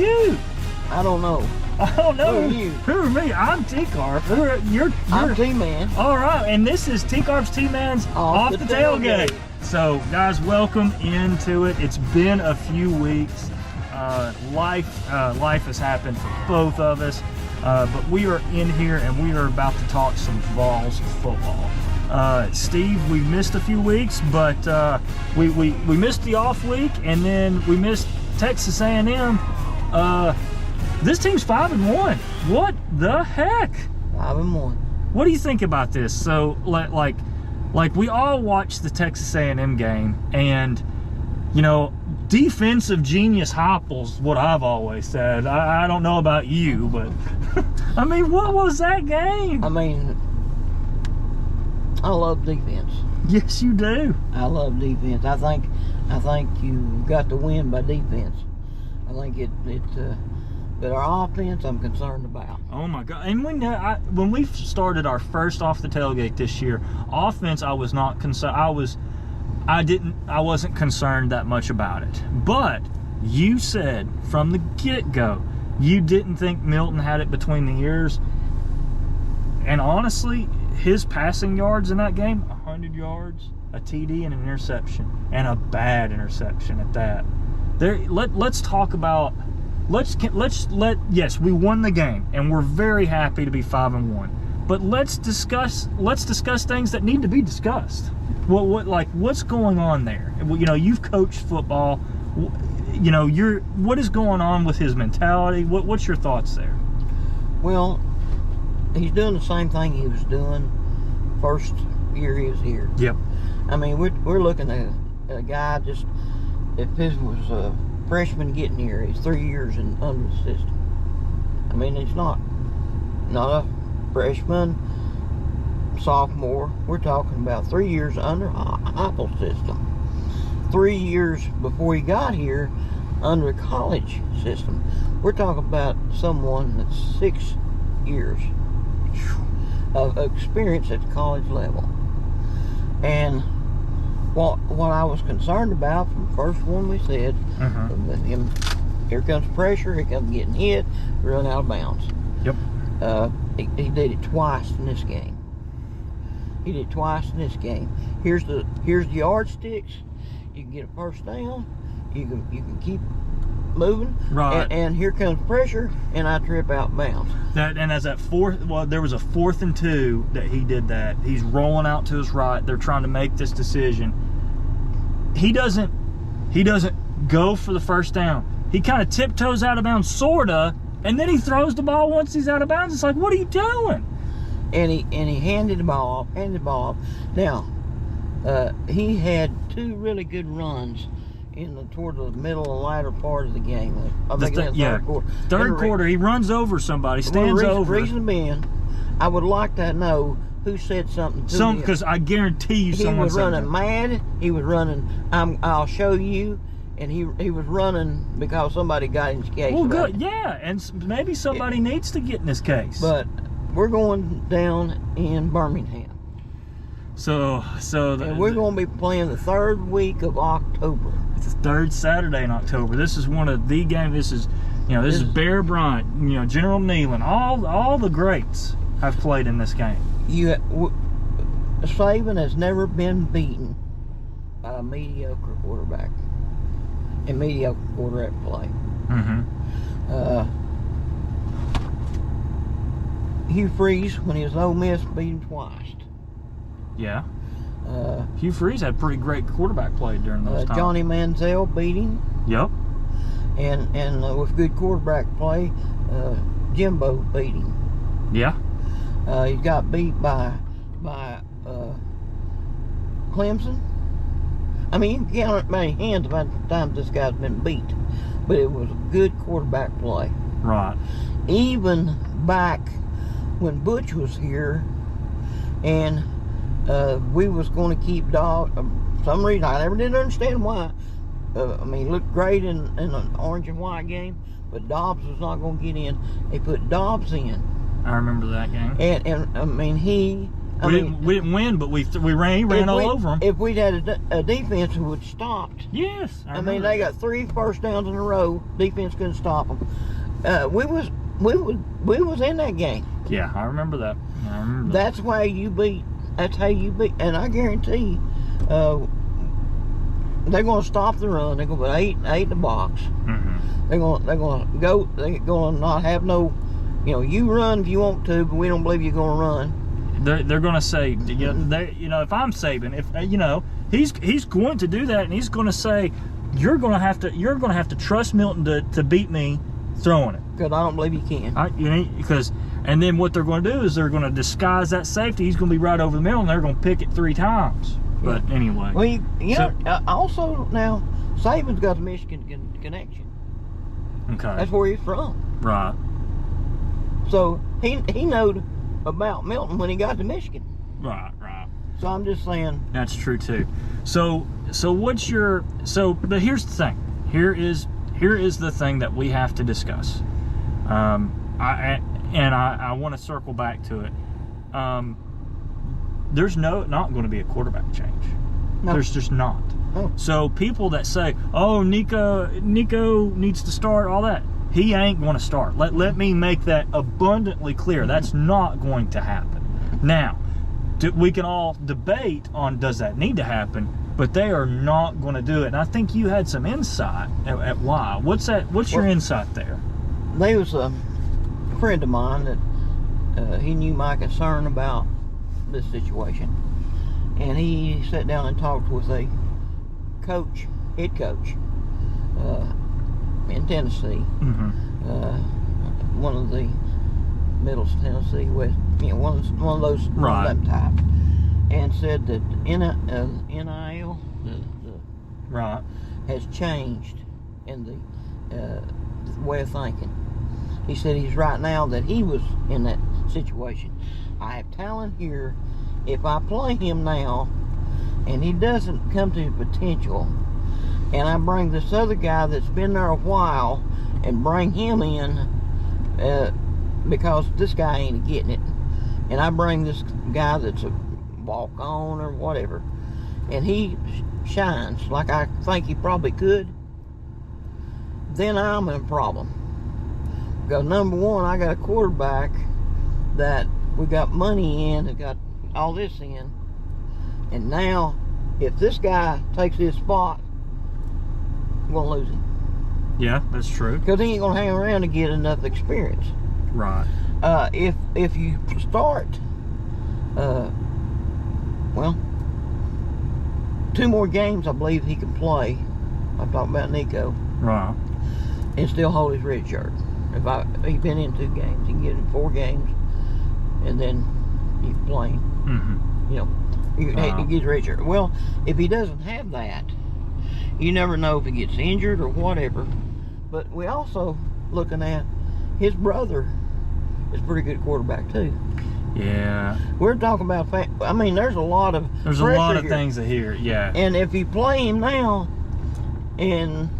you? I don't know. I don't know. Who are you? Who are me? I'm Tcarp. I'm Tman. All right, and this is Tcarp's Tman's Off the Tailgate. So, guys, welcome into it. It's been a few weeks. Life has happened for both of us, but we are in here and we are about to talk some Vols football. Steve, we missed a few weeks, but we missed the off week, and then we missed Texas A&M. This team's 5-1. What the heck? 5-1. What do you think about this? So, like we all watched the Texas A&M game, and you know, defensive genius Heupel's what I've always said. I don't know about you, but I mean, what was that game? I mean, I love defense. Yes, you do. I love defense. I think you got to win by defense. I think but our offense, I'm concerned about. Oh my God! And when we started our first Off the Tailgate this year, offense, I was not concerned. I wasn't concerned that much about it. But you said from the get-go you didn't think Milton had it between the ears. And honestly, his passing yards in that game, 100 yards, a TD, and an interception, and a bad interception at that. Let's talk about. Yes, we won the game, and we're very happy to be 5-1. But let's discuss things that need to be discussed. What's going on there? You know, you've coached football. You know, what is going on with his mentality? What's your thoughts there? Well, he's doing the same thing he was doing first year he was here. Yep. I mean, we're looking at a guy just, if this was a freshman getting here, he's 3 years under the system. I mean, he's not a freshman, sophomore. We're talking about 3 years under Heupel's system. 3 years before he got here under a college system. We're talking about someone that's 6 years of experience at the college level. And what I was concerned about from the first one we said, with him, here comes pressure, here comes getting hit, run out of bounds. Yep. He did it twice in this game. Here's the yardsticks. You can get a first down. You can keep moving. Right. And here comes pressure, and I trip out bounds. There was a 4th and 2 that he did that. He's rolling out to his right. They're trying to make this decision. He doesn't go for the first down. He kind of tiptoes out of bounds, sorta, and then he throws the ball once he's out of bounds. It's like, what are you doing? And he handed the ball off. Now, he had 2 really good runs toward the middle and latter part of the game. I think in the third quarter. Third quarter, he runs over somebody, stands over. Reason being, I would like to know who said something to him. Because I guarantee you someone said running mad. He was running, I'll show you. And he was running because somebody got in his case. Well, good, yeah, and maybe somebody needs to get in his case. But we're going down in Birmingham. And we're going to be playing the 3rd week of October. It's the 3rd Saturday in October. This is one of the games. This is Bear Bryant, General Neyland. All the greats have played in this game. Saban has never been beaten by a mediocre quarterback and mediocre quarterback play. Hugh Freeze, when he was at Ole Miss, beat him twice. Yeah. Hugh Freeze had pretty great quarterback play during those times. Johnny Manziel beat him. Yep. And with good quarterback play, Jimbo beat him. Yeah. He got beat by Clemson. I mean, you can count it many hands by the time this guy's been beat. But it was a good quarterback play. Right. Even back when Butch was here, and we was going to keep Dobbs. For some reason, I never did understand why. I mean, he looked great in an orange and white game, but Dobbs was not going to get in. They put Dobbs in. I remember that game. And I mean, We didn't win, but we ran all over them. If we'd had a defense who would stopped. Yes. I mean, they got 3 first downs in a row. Defense couldn't stop them. We was in that game. Yeah, I remember that. That's why you beat. That's how you beat. And I guarantee, they're going to stop the run. They're going to put eight in the box. Mm-hmm. They're going to go. They're going to not have no. You run if you want to, but we don't believe you're going to run. They're going to say, if I'm Saban, he's going to do that, and he's going to say, you're going to have to trust Milton to beat me throwing it. Because I don't believe you can. And then what they're going to do is they're going to disguise that safety. He's going to be right over the middle, and they're going to pick it 3 times. Yeah. But anyway. Well, also now Saban's got the Michigan connection. Okay. That's where he's from. Right. So he knowed about Milton when he got to Michigan. Right. So I'm just saying. That's true too. So what's your but here's the thing. Here is the thing that we have to discuss. I want to circle back to it. There's not going to be a quarterback change. No. There's just not. No. So people that say, "Oh, Nico needs to start," all that, he ain't going to start. Let me make that abundantly clear. Mm-hmm. That's not going to happen. Now, we can all debate on does that need to happen, but they are not going to do it. And I think you had some insight at why. What's your insight there? There was a friend of mine that he knew my concern about this situation, and he sat down and talked with a head coach in Tennessee. Mm-hmm. One of the Middle Tennessee, West, one of those right. One of them type, and said that NIL right has changed in the way of thinking. He said he's right now that he was in that situation. I have talent here. If I play him now, and he doesn't come to his potential, and I bring this other guy that's been there a while and bring him in because this guy ain't getting it, and I bring this guy that's a walk-on or whatever, and he shines like I think he probably could, then I'm in a problem. Because number one, I got a quarterback that we got money in, that got all this in, and now if this guy takes his spot, we're gonna lose him. Yeah, that's true. Because he ain't gonna hang around to get enough experience. Right. If you start, 2 more games, I believe he can play. I'm talking about Nico. Right. And still hold his red shirt. He's been in 2 games, he can get in 4 games, and then he's playing. Mm-hmm. He gets red shirt. Well, if he doesn't have that, you never know if he gets injured or whatever. But we also looking at his brother is a pretty good quarterback too. Yeah. We're talking about. There's a lot of. There's a lot of things to hear. Yeah. And if you play him now, and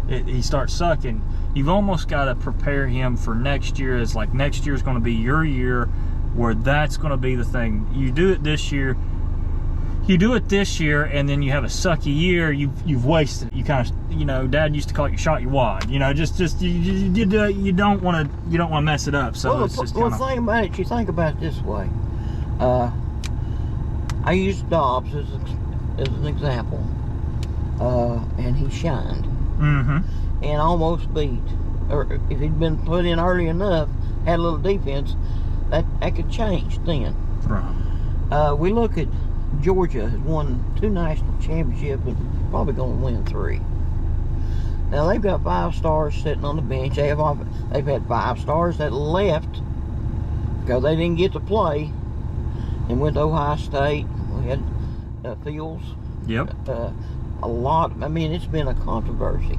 he starts sucking, you've almost got to prepare him for next year. It's like next year is going to be your year, where that's going to be the thing. You do it this year. And then you have a sucky year. You've wasted it. You kind of, Dad used to call it, you shot your wad. You don't want to mess it up. So it's just think about it. You think about it this way. I used Dobbs as an example, and he shined, mm-hmm. and almost beat. Or if he'd been put in early enough, had a little defense, that could change then. Right. We look at Georgia has won 2 national championships and probably going to win 3. Now they've got 5 stars sitting on the bench. They've had 5 stars that left because they didn't get to play and went to Ohio State. We had Fields. Yep. A lot. It's been a controversy,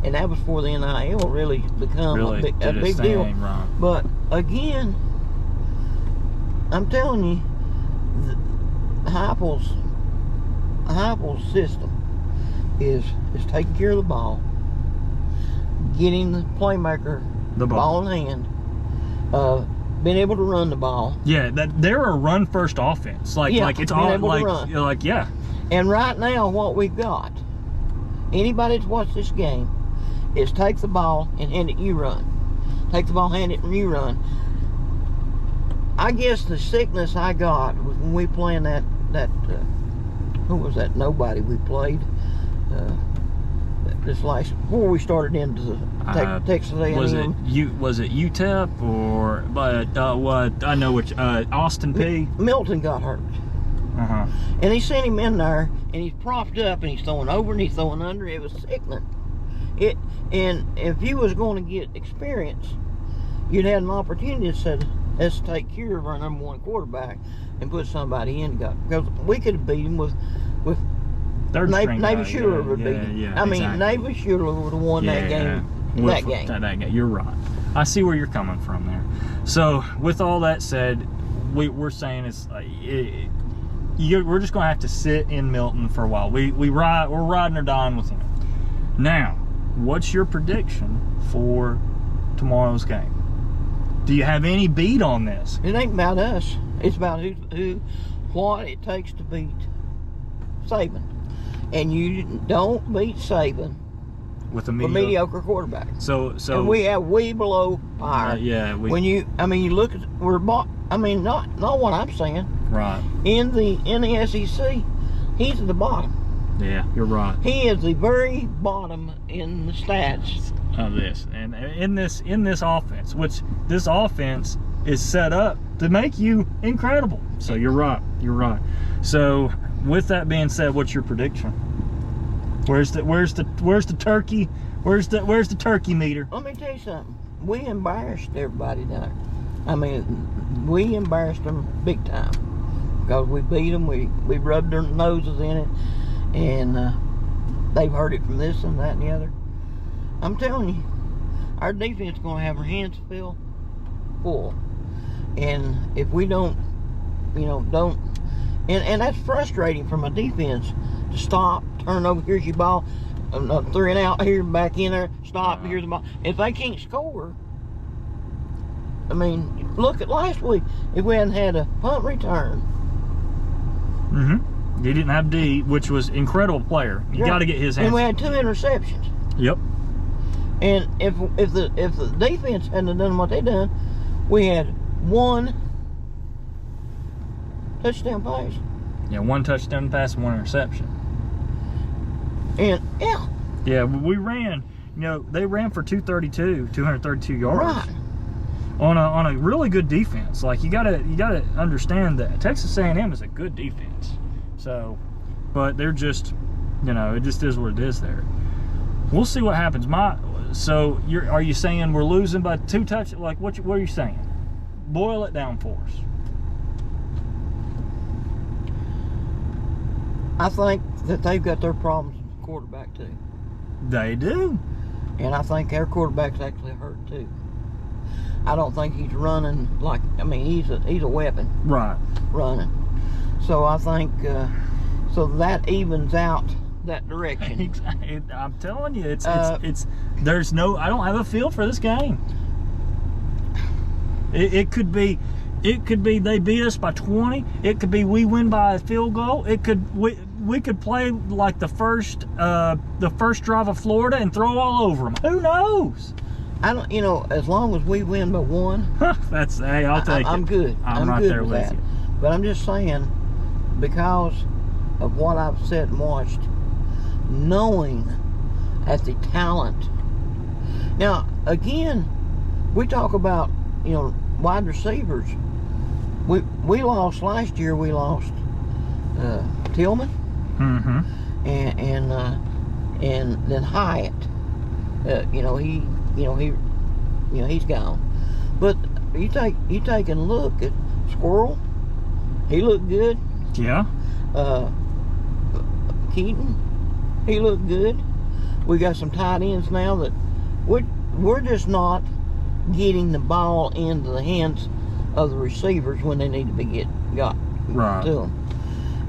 and that was before the NIL really become a big deal. Right. But again, I'm telling you, Heupel's system is taking care of the ball, getting the playmaker the ball in hand, been able to run the ball. Yeah, they're a run first offense. Like it's all like yeah. And right now, what we've got, anybody that's watched this game, is take the ball and hand it, you run. Take the ball, hand it, and you run. I guess the sickness I got was when we playing that who was that nobody we played this last, before we started into the Texas A&M. Was it UTEP or what? I know which. Austin P. Milton got hurt. And he sent him in there, and he's propped up, and he's throwing over and he's throwing under. It was sickening. And if you was going to get experience, you'd had an opportunity to say, let's take care of our number one quarterback and put somebody in. Because we could have beat him with Navy Schuler would beat him. Yeah, I mean, Navy Schuler would have won that game. That game. You're right. I see where you're coming from there. So, with all that said, we're saying we're just going to have to sit in Milton for a while. We're riding or dying with him. Now, what's your prediction for tomorrow's game? Do you have any beat on this? It ain't about us. It's about what it takes to beat Saban. And you don't beat Saban with a mediocre quarterback. So and we have way below par. You look at not what I'm saying. Right. In the SEC, he's at the bottom. Yeah, you're right. He is the very bottom in the stats of this, and in this offense, which this offense is set up to make you incredible. So you're right. So with that being said, what's your prediction? Where's the turkey? Where's the turkey meter? Let me tell you something. We embarrassed everybody down there. I mean, we embarrassed them big time because we beat them. We rubbed their noses in it, and they've heard it from this and that and the other. I'm telling you, our defense is going to have our hands full. And if we don't, and that's frustrating from a defense to stop, turn over, here's your ball, 3 and out, here, back in there, stop, here's the ball. If they can't score, I mean, look at last week. If we hadn't had a punt return. He didn't have D, which was incredible player. You got to get his hands. And we had 2 interceptions. Yep. And if the defense hadn't done what they done, we had 1 touchdown pass. Yeah, 1 touchdown pass and 1 interception. And yeah, we ran. They ran for 232 yards. Right. On a really good defense. Like you gotta understand that Texas A&M is a good defense. So, but they're just, it just is what it is there. We'll see what happens. So are you saying we're losing by 2 touchdowns? Like what are you saying? Boil it down for us. I think that they've got their problems with the quarterback too. They do. And I think our quarterback's actually hurt too. I don't think he's running he's a weapon. Right. Running. So I think so that evens out that direction. I'm telling you, it's there's no, I don't have a feel for this game. It could be they beat us by 20. It could be we win by a field goal. It could we could play like the first drive of Florida and throw all over them. Who knows? I don't, as long as we win by 1. I'll take it. I'm good. I'm right good there with that. you. But I'm just saying, because of what I've said and watched, knowing at the talent. Now, again, we talk about, wide receivers. We lost last year. We lost Tillman. And then Hyatt. He's gone. But you take a look at Squirrel. He looked good. Yeah. Keaton, he looked good. We got some tight ends now that we're just not getting the ball into the hands of the receivers when they need to be got right to them.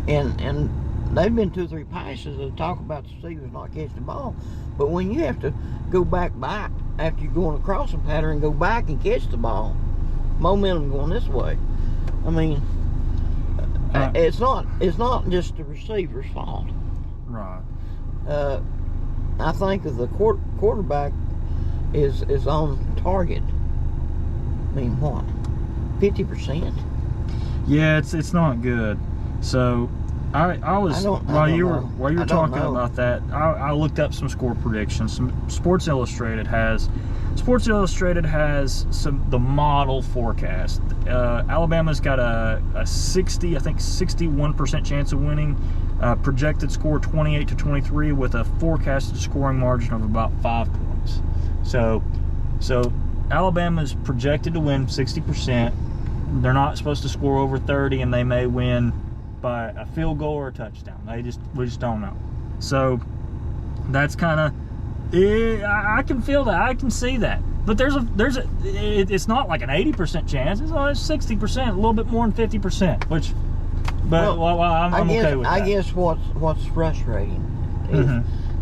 And they've been 2 or 3 passes that talk about the receivers not catching the ball. But when you have to go back after you're going across the pattern and go back and catch the ball, momentum going this way. I mean, it's not just the receiver's fault. Right. I think that the quarterback is on target. I mean, what? 50%? Yeah, it's not good. So I was while you were talking about that, I looked up some score predictions. Sports Illustrated has the model forecast. Alabama's got a 61% chance of winning. Projected score 28-23 with a forecasted scoring margin of about 5 points. So Alabama's projected to win 60%. They're not supposed to score over 30, and they may win by a field goal or a touchdown. We just don't know. So that's kind of, I can feel that. I can see that. But it's not like an 80% chance. It's 60%, a little bit more than 50%. I'm okay with that. I guess what's frustrating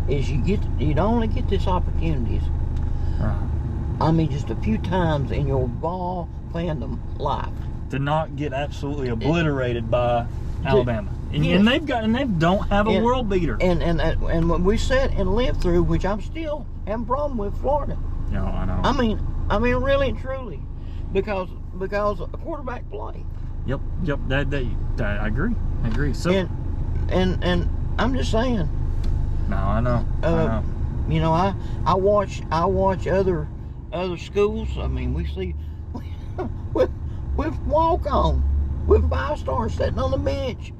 is you'd only get this opportunities. Right. I mean, just a few times in your ball fandom life to not get absolutely obliterated by Alabama. And they don't have a world beater. And what we said and lived through, which I'm still having a problem with Florida. No, I know. I mean, really and truly, because of quarterback play. Yep. That I agree. So and I'm just saying. No, I know. You know, I watch other schools. I mean, we see with walk-on, with 5-stars sitting on the bench,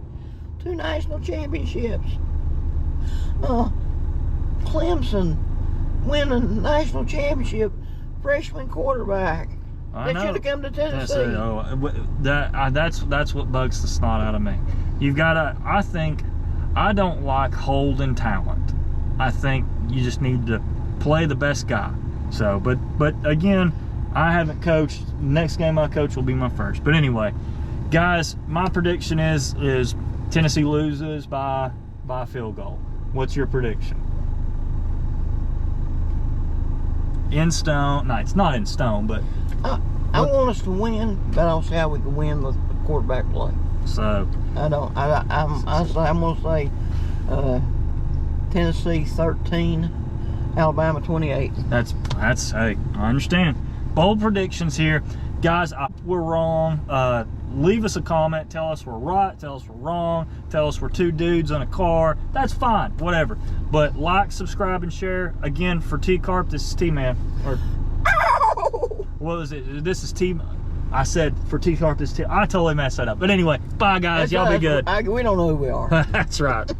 2 national championships. Clemson winning national championship, freshman quarterback. They should have come to Tennessee. That's what bugs the snot out of me. You've got to. I don't like holding talent. I think you just need to play the best guy. So, but again, I haven't coached. Next game I coach will be my first. But anyway, guys, my prediction is Tennessee loses by a field goal. What's your prediction? In stone? No, it's not in stone, but I want us to win, but I don't see how we can win with the quarterback play. So I'm gonna say Tennessee 13, Alabama 28. That's hey, I understand. Bold predictions here, guys. We're wrong. Leave us a comment. Tell us we're right. Tell us we're wrong. Tell us we're 2 dudes in a car. That's fine. Whatever. But like, subscribe, and share. Again, for Tcarp, this is Tman. Or what was it? This is T. I said for Tcarp, this is T. I totally messed that up. But anyway, bye guys. Y'all be good. We don't know who we are. That's right.